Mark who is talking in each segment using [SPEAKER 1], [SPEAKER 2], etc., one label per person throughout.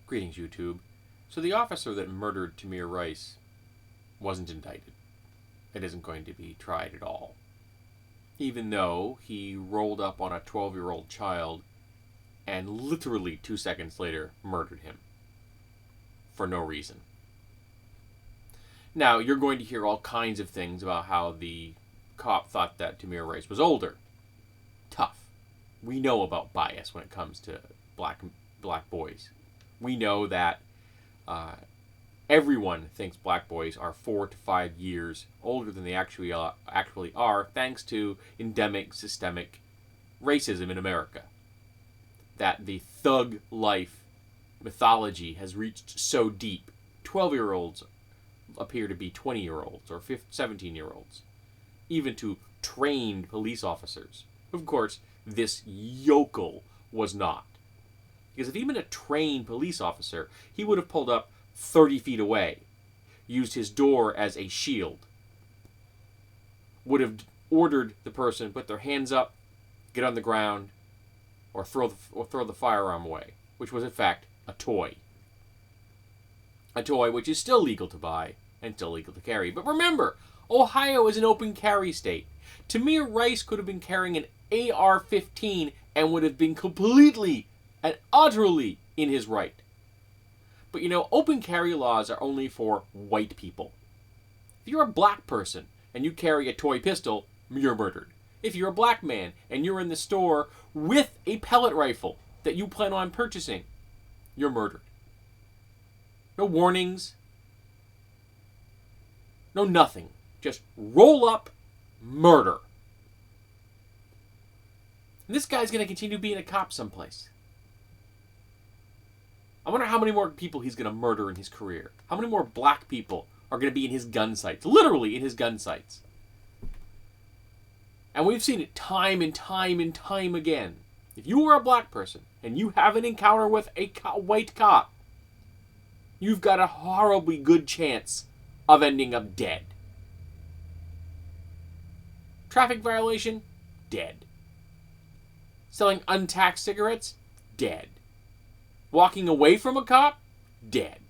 [SPEAKER 1] Greetings, YouTube. So the officer that murdered Tamir Rice wasn't indicted. It isn't going to be tried at all. Even though he rolled up on a 12-year-old child and literally 2 seconds later murdered him. For no reason. Now, you're going to hear all kinds of things about how the cop thought that Tamir Rice was older. Tough. We know about bias when it comes to black boys. We know that everyone thinks black boys are 4 to 5 years older than they actually are, thanks to endemic systemic racism in America. That the thug life mythology has reached so deep. 12-year-olds appear to be 20-year-olds or 17-year-olds, even to trained police officers. Of course, this yokel was not. Because if he'd been a trained police officer, he would have pulled up 30 feet away, used his door as a shield, would have ordered the person put their hands up, get on the ground, or throw the firearm away, which was in fact a toy. A toy which is still legal to buy and still legal to carry. But remember, Ohio is an open carry state. Tamir Rice could have been carrying an AR-15 and would have been completely and utterly in his right. But you know, open carry laws are only for white people. If you're a black person and you carry a toy pistol, you're murdered. If you're a black man and you're in the store with a pellet rifle that you plan on purchasing, you're murdered. No warnings. No nothing. Just roll up, murder. And this guy's going to continue being a cop someplace. I wonder how many more people he's going to murder in his career. How many more black people are going to be in his gun sights. Literally in his gun sights. And we've seen it time and time and time again. If you are a black person and you have an encounter with a white cop, you've got a horribly good chance of ending up dead. Traffic violation? Dead. Selling untaxed cigarettes? Dead. Walking away from a cop? Dead.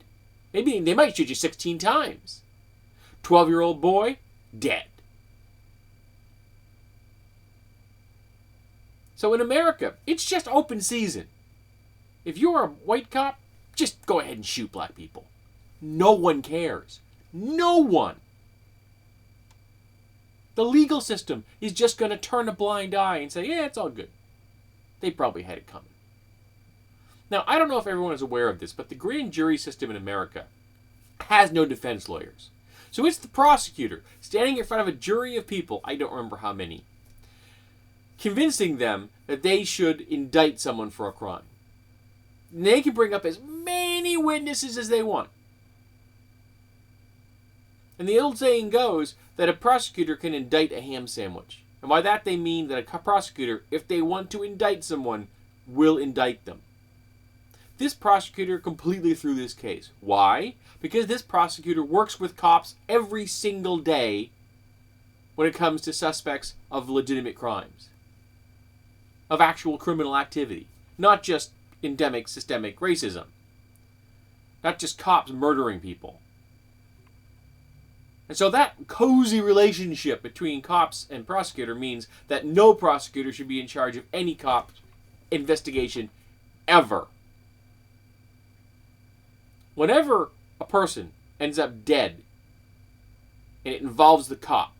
[SPEAKER 1] Maybe they might shoot you 16 times. 12-year-old boy? Dead. So in America, it's just open season. If you're a white cop, just go ahead and shoot black people. No one cares. No one. The legal system is just going to turn a blind eye and say, yeah, it's all good. They probably had it coming. Now, I don't know if everyone is aware of this, but the grand jury system in America has no defense lawyers. So it's the prosecutor standing in front of a jury of people, I don't remember how many, convincing them that they should indict someone for a crime. And they can bring up as many witnesses as they want. And the old saying goes that a prosecutor can indict a ham sandwich. And by that they mean that a prosecutor, if they want to indict someone, will indict them. This prosecutor completely threw this case. Why? Because this prosecutor works with cops every single day when it comes to suspects of legitimate crimes. Of actual criminal activity. Not just endemic systemic racism. Not just cops murdering people. And so that cozy relationship between cops and prosecutor means that no prosecutor should be in charge of any cop investigation ever. Whenever a person ends up dead and it involves the cop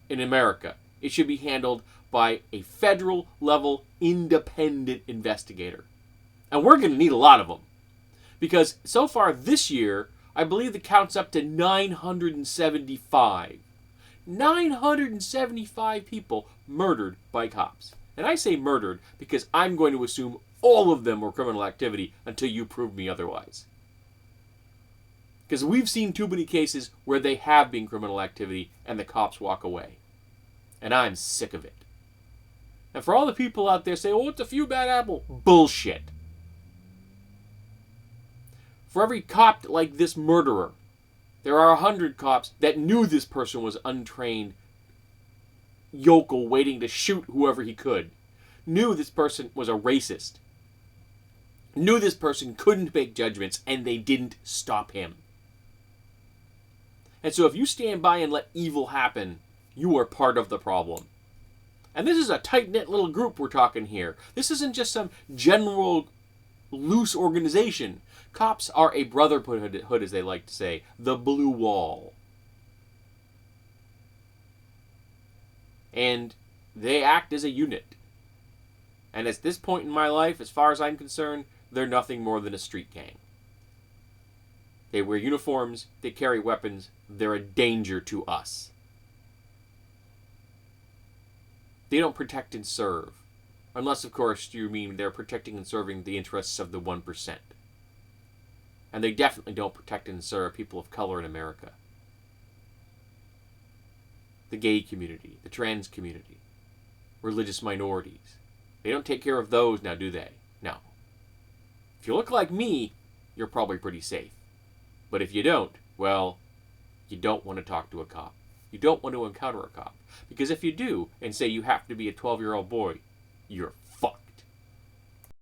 [SPEAKER 1] in America, it should be handled by a federal level independent investigator. And we're going to need a lot of them. Because so far this year, I believe the count's up to 975. 975 people murdered by cops. And I say murdered because I'm going to assume all of them were criminal activity until you prove me otherwise. Because we've seen too many cases where they have been criminal activity and the cops walk away. And I'm sick of it. And for all the people out there saying, oh, it's a few bad apples. Bullshit. For every cop like this murderer, there are 100 cops that knew this person was untrained yokel waiting to shoot whoever he could. Knew this person was a racist. knew this person couldn't make judgments, and they didn't stop him. And so if you stand by and let evil happen, you are part of the problem. And this is a tight-knit little group we're talking here. This isn't just some general loose organization. Cops are a brotherhood, as they like to say, the blue wall. And they act as a unit. And at this point in my life, as far as I'm concerned, they're nothing more than a street gang. They wear uniforms, they carry weapons, they're a danger to us. They don't protect and serve. Unless, of course, you mean they're protecting and serving the interests of the 1%. And they definitely don't protect and serve people of color in America. The gay community, the trans community, religious minorities. They don't take care of those now, do they? No. If you look like me, you're probably pretty safe. But if you don't, well, you don't want to talk to a cop. You don't want to encounter a cop. Because if you do, and say you have to be a 12-year-old boy, you're